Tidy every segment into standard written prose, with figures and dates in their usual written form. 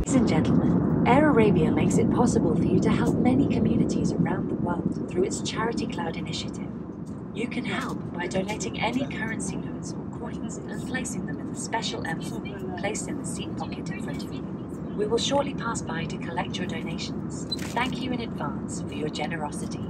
Ladies and gentlemen, Air Arabia makes it possible for you to help many communities around the world through its Charity Cloud initiative. You can help by donating any currency notes or coins and placing them in the special envelope placed in the seat pocket in front of you. We will shortly pass by to collect your donations. Thank you in advance for your generosity.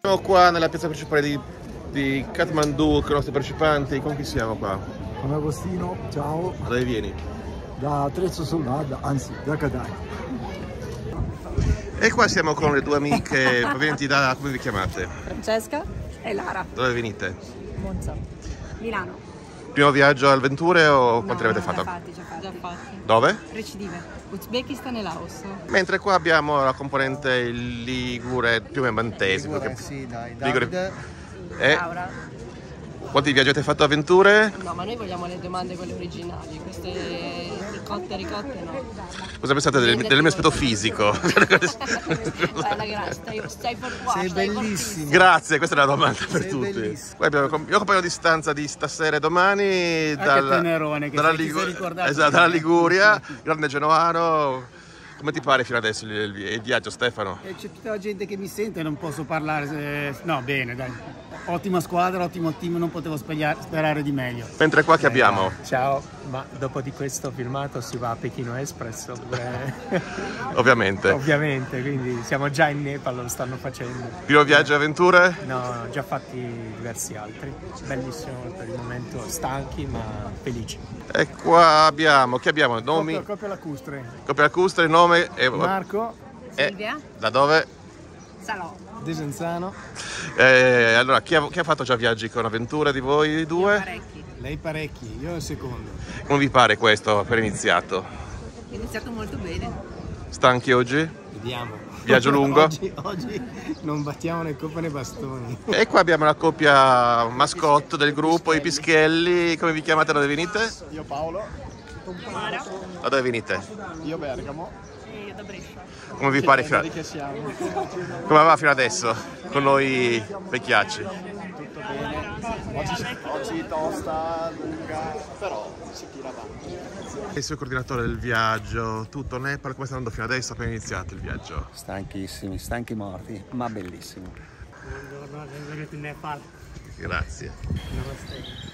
Siamo qua nella piazza principale di Kathmandu con i nostri partecipanti. Con chi siamo qua? Con Agostino, ciao. Da dove vieni? Da Trezzo Soldado, anzi da Cadai. E qua siamo con le due amiche provenienti da, come vi chiamate? Francesca e Lara. Dove venite? Monza. Milano. Primo viaggio a avventure o quanti ne avete fatto? Già fatti. Dove? Recidive. Uzbekistan e Laos. Mentre qua abbiamo la componente ligure più membantesi. Ligure, sì, dai. Ligure. Davide. E Laura. quanti viaggi avete fatto avventure? No, ma noi vogliamo le domande quelle originali, queste ricotte no. Cosa pensate del mio aspetto fisico? Stai per qua. Sei bellissimo. Grazie, questa è una domanda per Sei tutti. bellissimo. Poi io accompagno a distanza di stasera e domani dalla Liguria, grande genovano. Come ti pare fino adesso il viaggio, Stefano? C'è tutta la gente che mi sente, non posso parlare. No, bene, dai. Ottima squadra, ottimo team, non potevo sperare di meglio. Mentre qua che abbiamo? Ciao, ma dopo di questo filmato si va a Pechino Express? Ovviamente. Ovviamente, quindi siamo già in Nepal, lo stanno facendo. Primo viaggio e avventure? No, già fatti diversi altri. Bellissimo per il momento, stanchi ma felici. E qua abbiamo, che abbiamo? Nomi? Coppia lacustre. Coppia lacustre, nome e... Marco. Silvia. Da dove? Salò. Desenzano. Allora, chi ha fatto già viaggi con avventure di voi due? Parecchi. Lei parecchi, io il secondo. Come vi pare questo per iniziato? È iniziato molto bene. Stanchi oggi? Vediamo. Viaggio lungo? Oggi non battiamo né coppa né bastoni. E qua abbiamo la coppia mascotte del gruppo, i Pischelli. Come vi chiamate? Da dove venite? Io Paolo. Mara. Da dove venite? Io Bergamo. E io da Brescia. Come vi pare fino Che siamo. Come va fino adesso? Con noi vecchiacci? Tutto bene. Oggi tosta, lunga, però si tira avanti. Il suo coordinatore del viaggio, tutto Nepal, come sta andando fino adesso appena iniziato il viaggio? Stanchissimi, stanchi morti, ma bellissimo. Buongiorno, benvenuti in Nepal. Grazie. Namaste.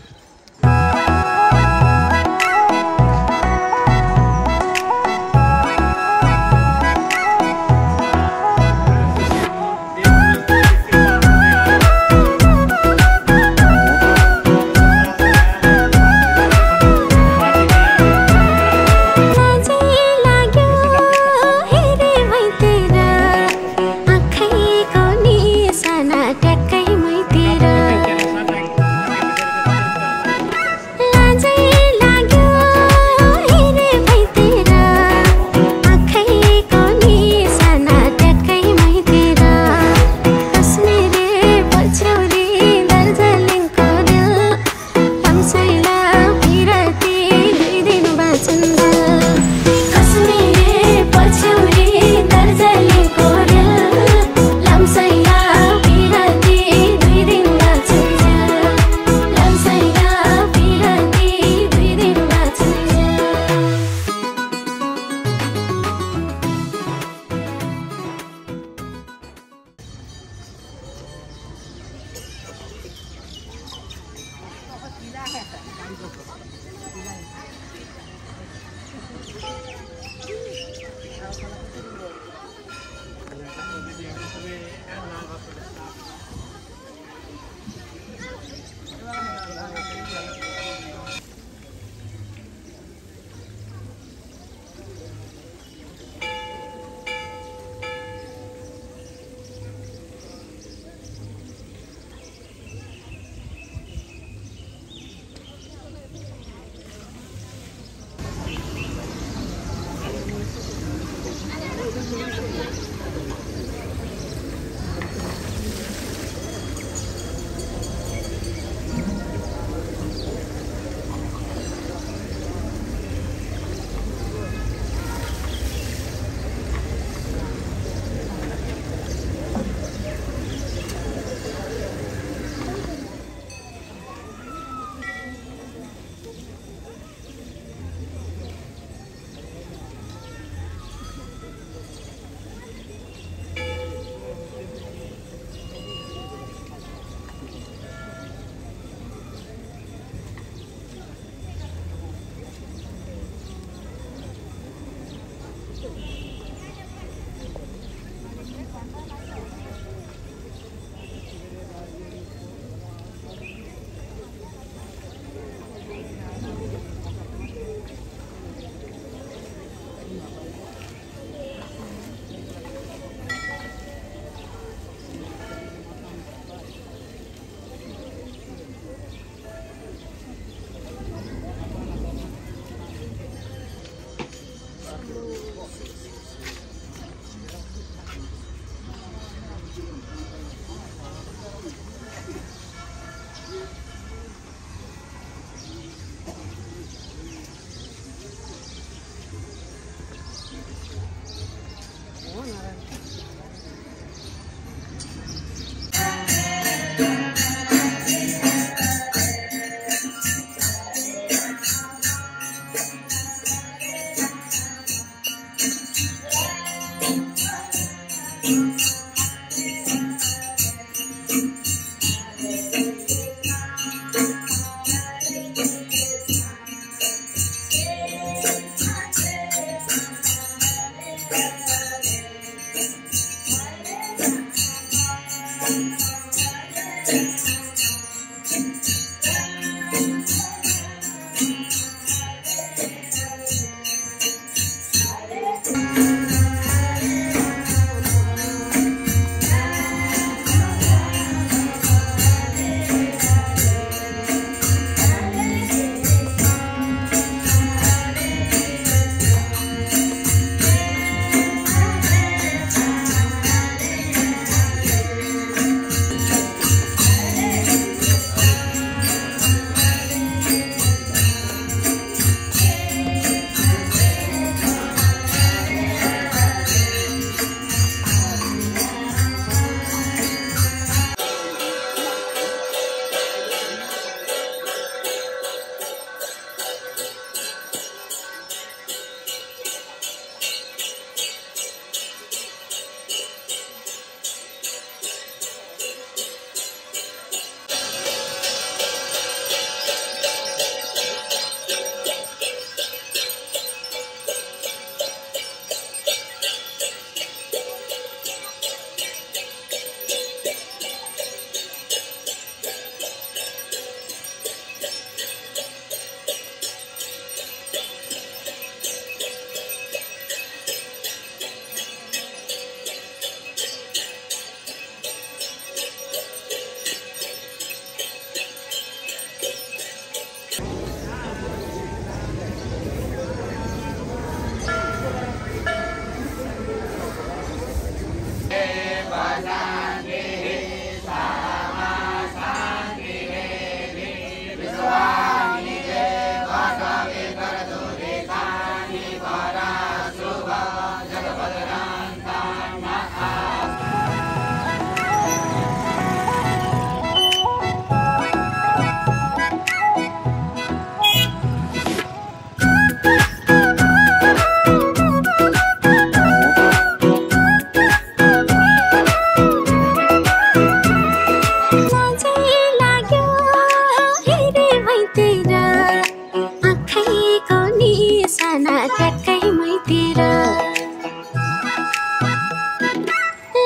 साना ट्याक्कैमैतिर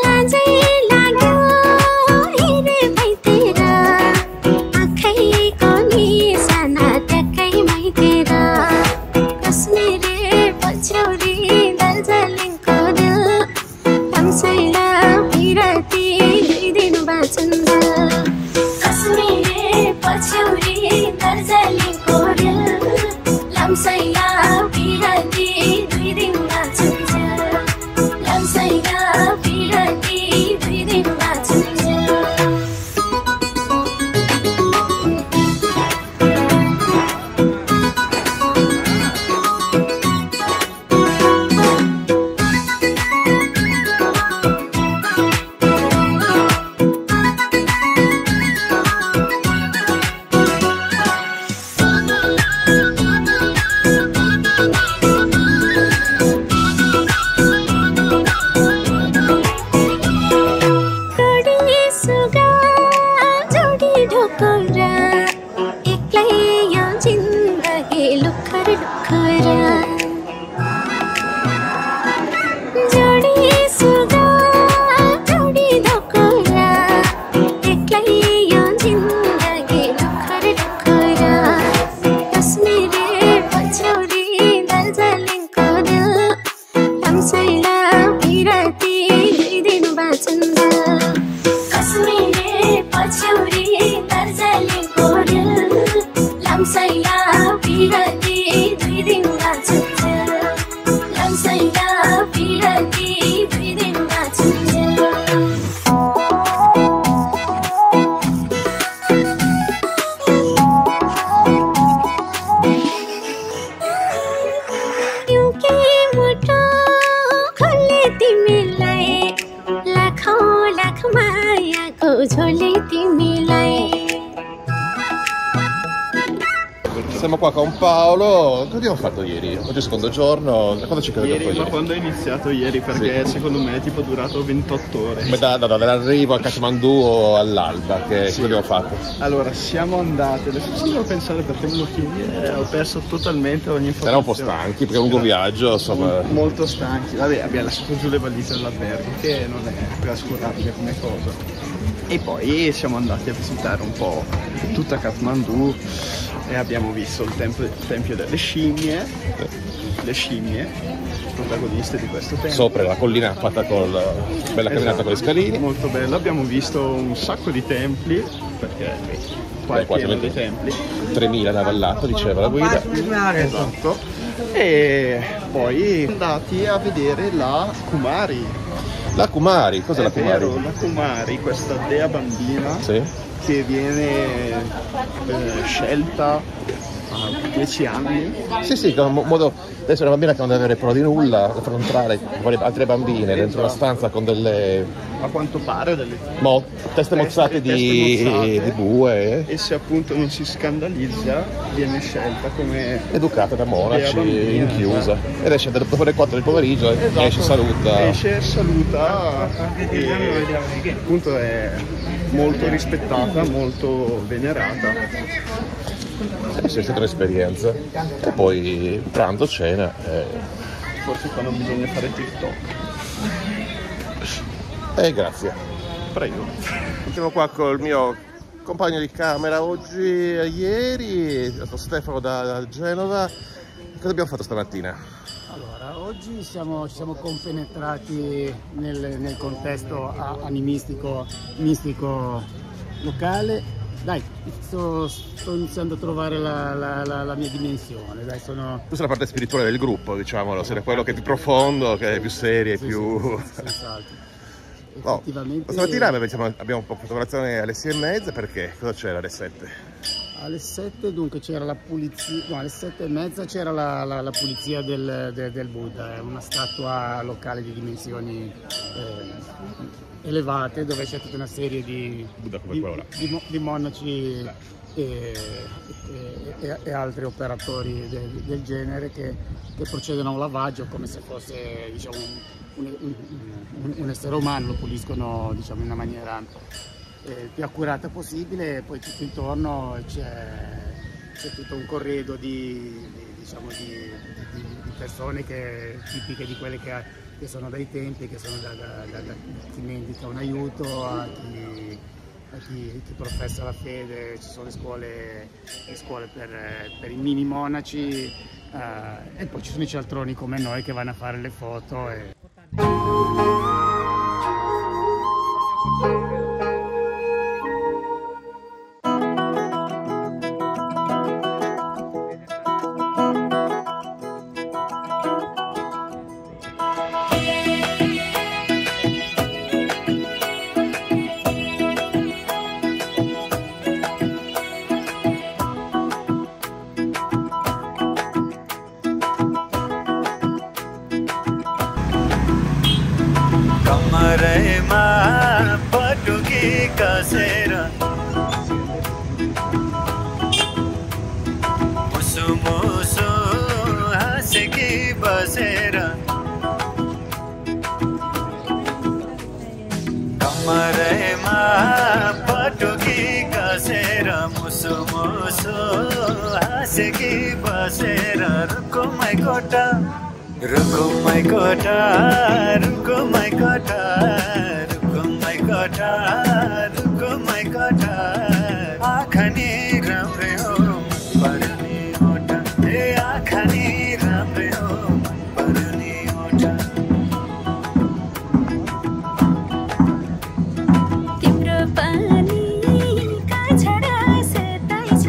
लाजै लाग्यो हेरे भैतिर आँखैको निशाना ट्याक्कैमैतिर कश्मीरे पछ्यौरी दार्जिलिङको दिल तम्सैला पिरती 2 दिन बाँचुन्जेल कश्मीरे पछ्यौरी दार्जिलिङको दिल तम्सैला पिरती 2 दिन बाँचुन्जेल तम्सैला पिरती 2 दिन बाँचुन्जेल Siamo qua con Paolo. Cosa abbiamo fatto ieri? Oggi è il secondo giorno. Cosa ci credo Ieri, ma quando è iniziato ieri? Perché sì, secondo me è tipo durato 28 ore. Dall'arrivo a Kathmandu all'alba, che Sì. cosa abbiamo fatto? Allora, siamo andati, adesso ci devo pensare perché me lo chiedi, ho perso totalmente ogni informazione. Eravamo un po' stanchi perché è un lungo viaggio, insomma. Molto stanchi. Vabbè, abbiamo lasciato giù le valigie all'albergo, che non è trascurabile come cosa. E poi siamo andati a visitare un po' tutta Kathmandu e abbiamo visto il tempio delle scimmie, le scimmie, protagoniste di questo tempio. Sopra la collina fatta con la bella camminata con le scalini. Molto bello, abbiamo visto un sacco di templi, perché qua è pieno di templi. 3000 navallato, diceva la guida. Esatto. E poi andati a vedere la Kumari. La Kumari, cos'è la Kumari? Vero, la Kumari, questa dea bambina che viene scelta a 10 anni. Sì, con modo. Adesso è una bambina che non deve avere paura di nulla, da far entrare con altre bambine dentro una stanza con delle. A quanto pare delle teste mozzate di bue. E se appunto non si scandalizza viene scelta come educata da monaci, bambina, inchiusa. Ed esce dopo le 4 del pomeriggio, esce, saluta. Esce, saluta e appunto è molto rispettata, molto venerata. Sì, è stata un'esperienza. E poi pranzo, cena. Forse qua non bisogna fare TikTok. Grazie. Prego. Siamo qua col mio compagno di camera oggi e ieri, Stefano da Genova. Cosa abbiamo fatto stamattina? Allora, oggi ci siamo compenetrati nel contesto animistico mistico locale. Dai, sto iniziando a trovare la mia dimensione. Dai, sono... Questa è la parte spirituale del gruppo, diciamolo, essere quello che è più profondo, che è più serio, sì, più... Senz'altro. Oh, Effettivamente... stamattina abbiamo un po' fatto colazione alle 6:30, perché? Cosa c'era alle 7? Alle 7 dunque c'era la pulizia, no, alle 7:30 c'era la pulizia del Buddha, è una statua locale di dimensioni elevate, dove c'è tutta una serie di monaci e altri operatori del genere che procedono a un lavaggio come se fosse, diciamo, un essere umano, lo puliscono, diciamo, in una maniera più accurata possibile. E poi tutto intorno c'è tutto un corredo di persone tipiche di quelle che sono dai templi, che sono da chi mendica un aiuto a chi professa la fede. Ci sono le scuole per i mini monaci e poi ci sono i cialtroni come noi che vanno a fare le foto. कमरेमा पटुकी कसेर मुसु मुसु हाँसेकी बसेर कमरेमा पटुकी कसेर मुसु मुसु हाँसेकी बसेर रुको मै कोटा रुको मै कोटा रुको मै कोटा रुको मै कोटा रुको मै कोटा आँखा नि राम्रै हो पर्ने ओठा ए आँखा नि राम्रै हो पर्ने ओठा तिम्रो पानीका छडा सेतै छ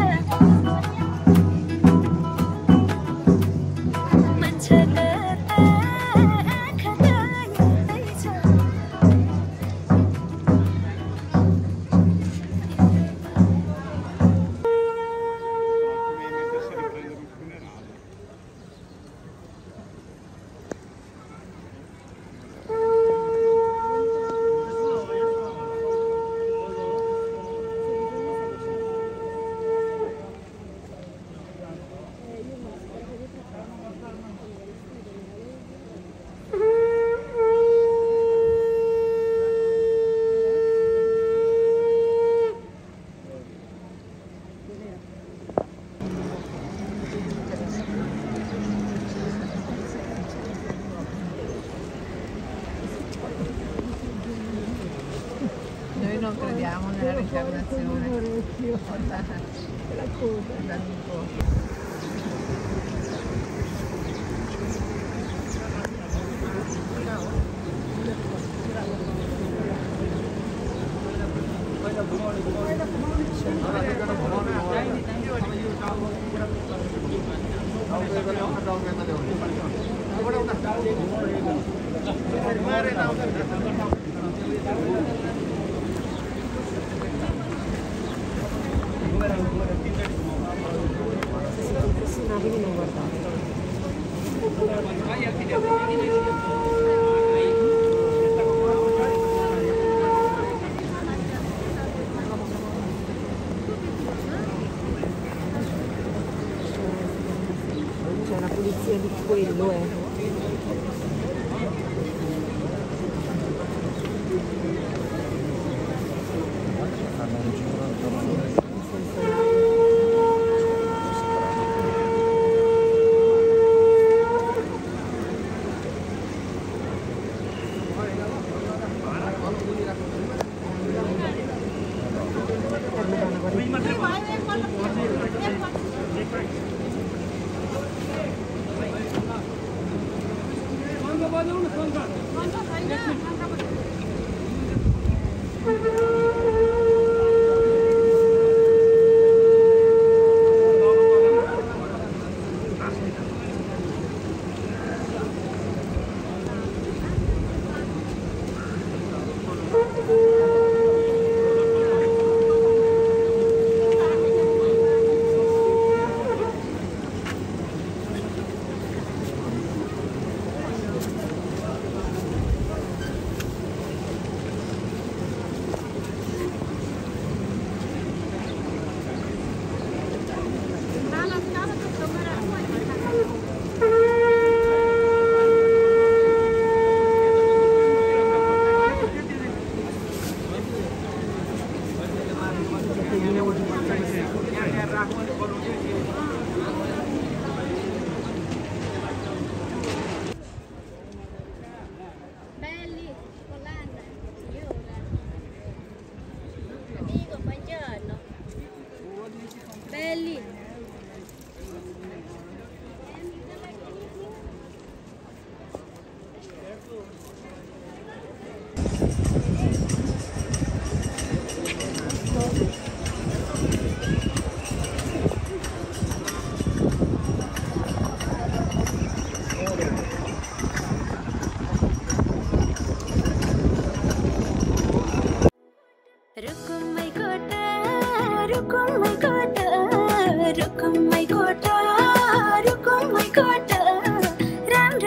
मान्छेको Noi non crediamo nella reincarnazione. C'è una pulizia di quello,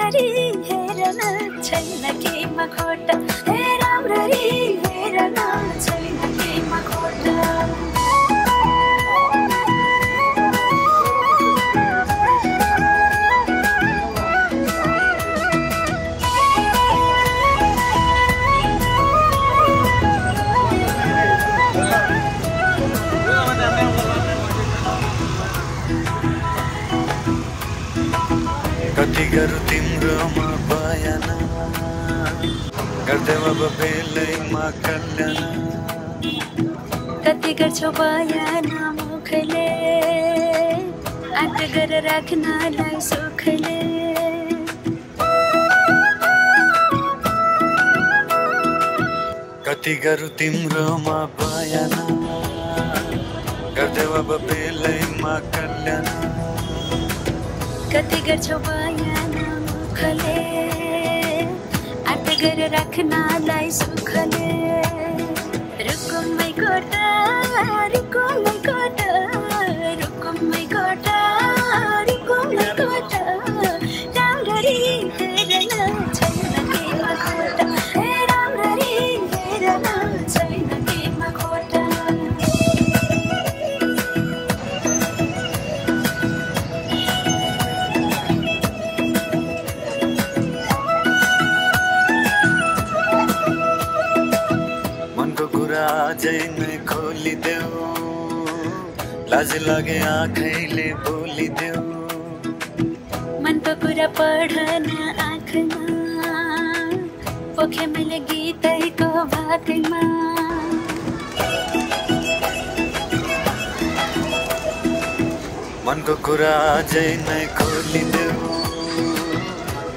राम्ररी हेरन छैन केहीमा खोटा हे राम्ररी हेरन छैन केहीमा खोटा कति गरौँ तिम्रोमा बयान गर्दै अब बेलैमा कल्याण कति गर्छौ बयान मुखले आँट गरेर राख्नलाई सुखले कति गरौँ तिम्रोमा बयान गर्दै अब बेलैमा कल्याण कति गर्छौ बयान मुखले आँट गरेर राख्नलाई सुखले रुकुमै गोटा रुकुमै गोटा रुकुमै गोटा रुकुमै गोटा राम्ररी हेरन छैन केहीमा खोटा हे राम्ररी हेरन छैन केहीमा खोटा आजै नै खोलिदेऊ लाज लागे आँखैले बोलिदेऊ मनको कुरा पढन आँखमा पोखे मैले गीतैको भाकैमा मनको कुरा आजै नै खोलिदेऊ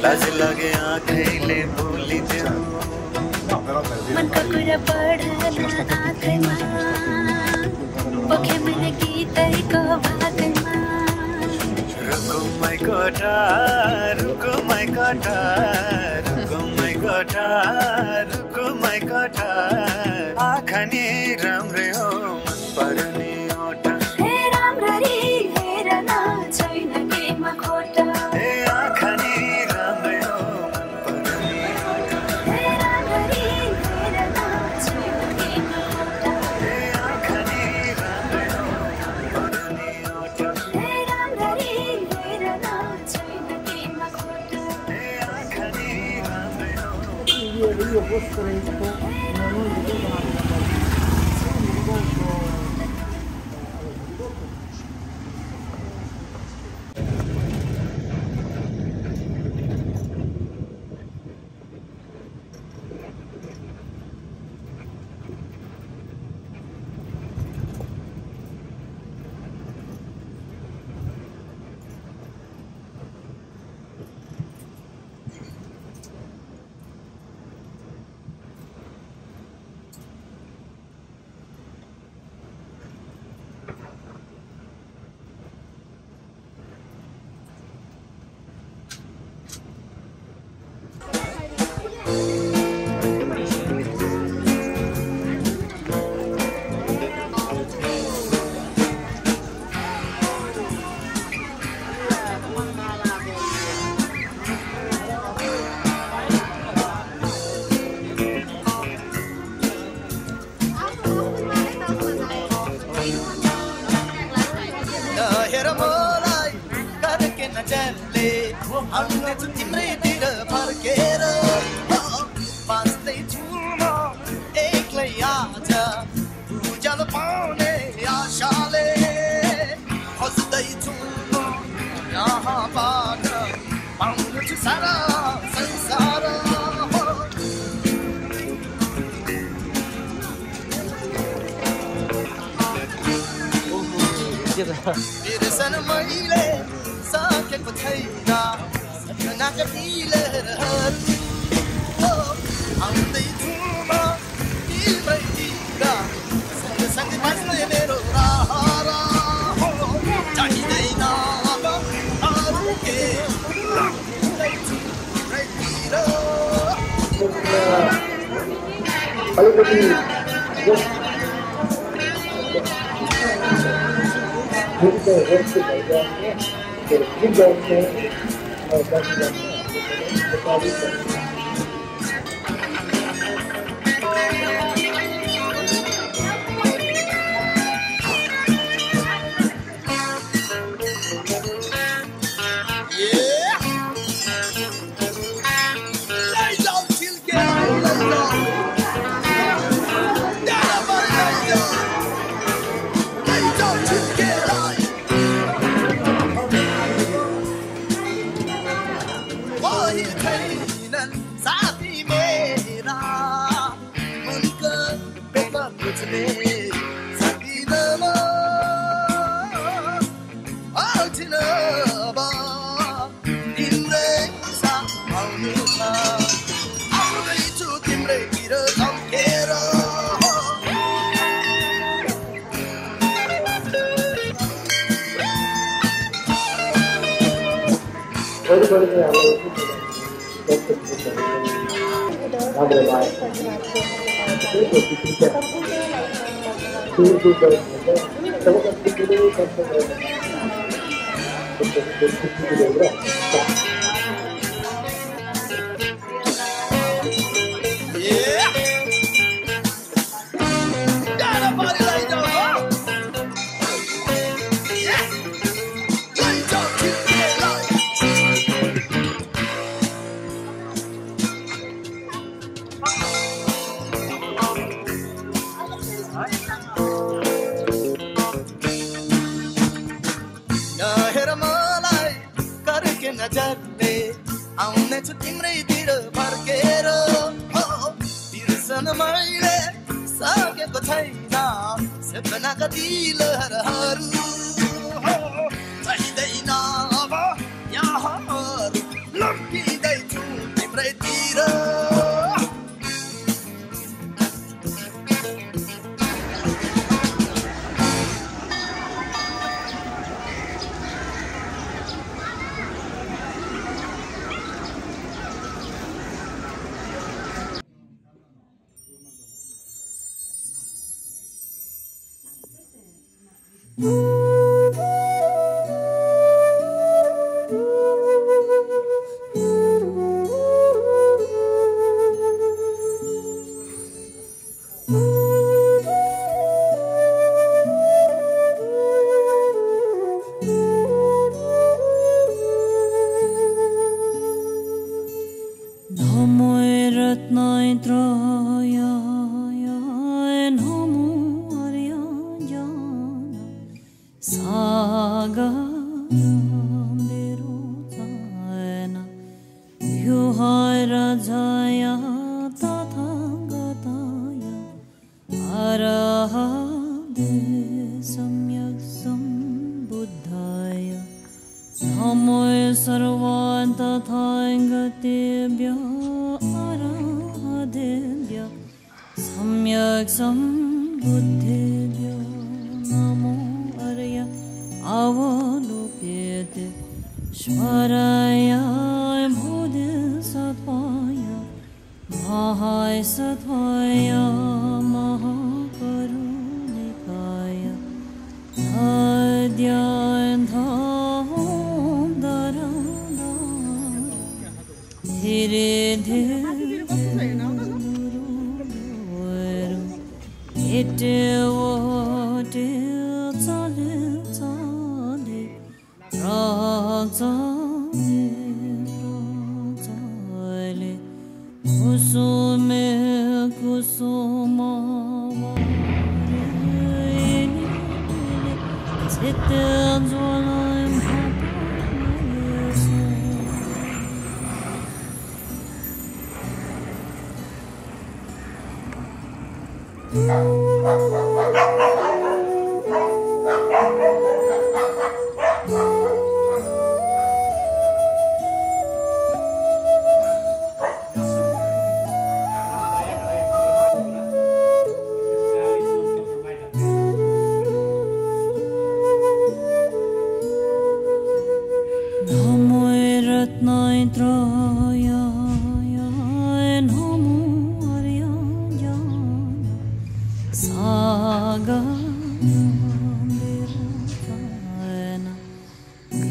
लाज लागे आँखैले बोलिदेऊ मनको कुरा पढन आँखमा पोखे मैले गीतैको भाकैमा रुकुमै गोटा रुकुमै गोटा रुकुमै गोटा रुकुमै गोटा आँखा नि राम्रै हो मन पर्ने ओटा हे राम्ररी हेरन छैन केहीमा खोटा हे आँखा नि राम्रै हो मन पर्ने ओटा हे राम्ररी हेरन छैन केहीमा खोटा हे आँखा नि राम्रै हो मन पर्ने ओटा हे राम्ररी हेरन छैन केहीमा खोटा हे आँखा नि राम्रै हो Io posso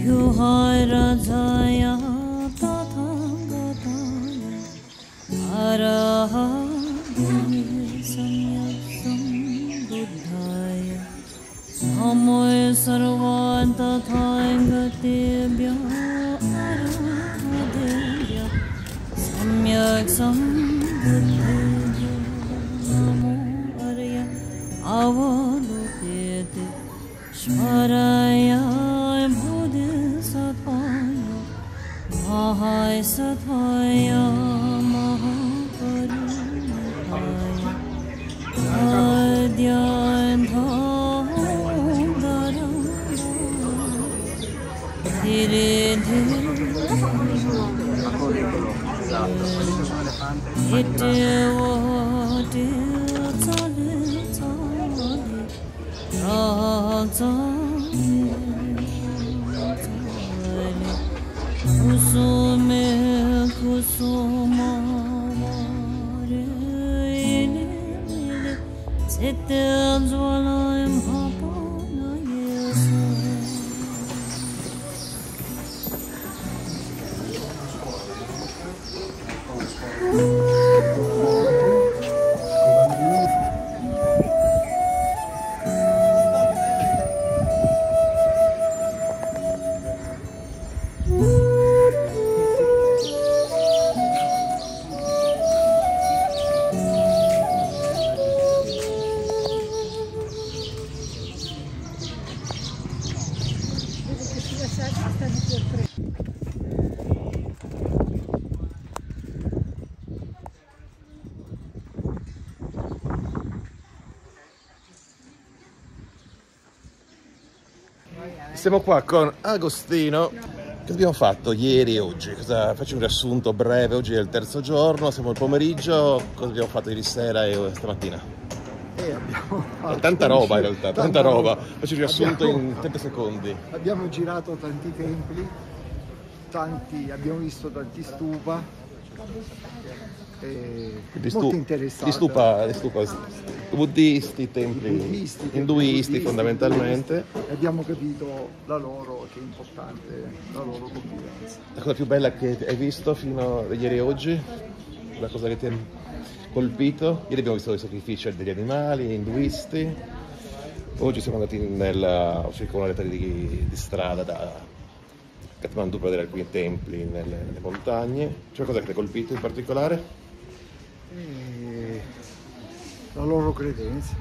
Yuhai Rajaya Tatha Siamo qua con Agostino. Che abbiamo fatto ieri e oggi? Faccio un riassunto breve. Oggi è il terzo giorno, siamo al pomeriggio. Cosa abbiamo fatto ieri sera e stamattina? Abbiamo fatto tanta roba in realtà, tanta roba. Faccio il riassunto in 30 secondi. Abbiamo girato tanti templi, abbiamo visto tanti stupa. Molto interessante. Di stupa buddisti, templi induisti fondamentalmente. Abbiamo capito la loro, che è importante, la loro convivenza. La cosa più bella che hai visto fino a ieri e oggi? La cosa che ti ha colpito? Ieri abbiamo visto i sacrifici degli animali induisti. Oggi siamo andati nella circolarità di strada da Kathmandu per vedere alcuni templi nelle montagne. C'è qualcosa che ti ha colpito in particolare? La loro credenza.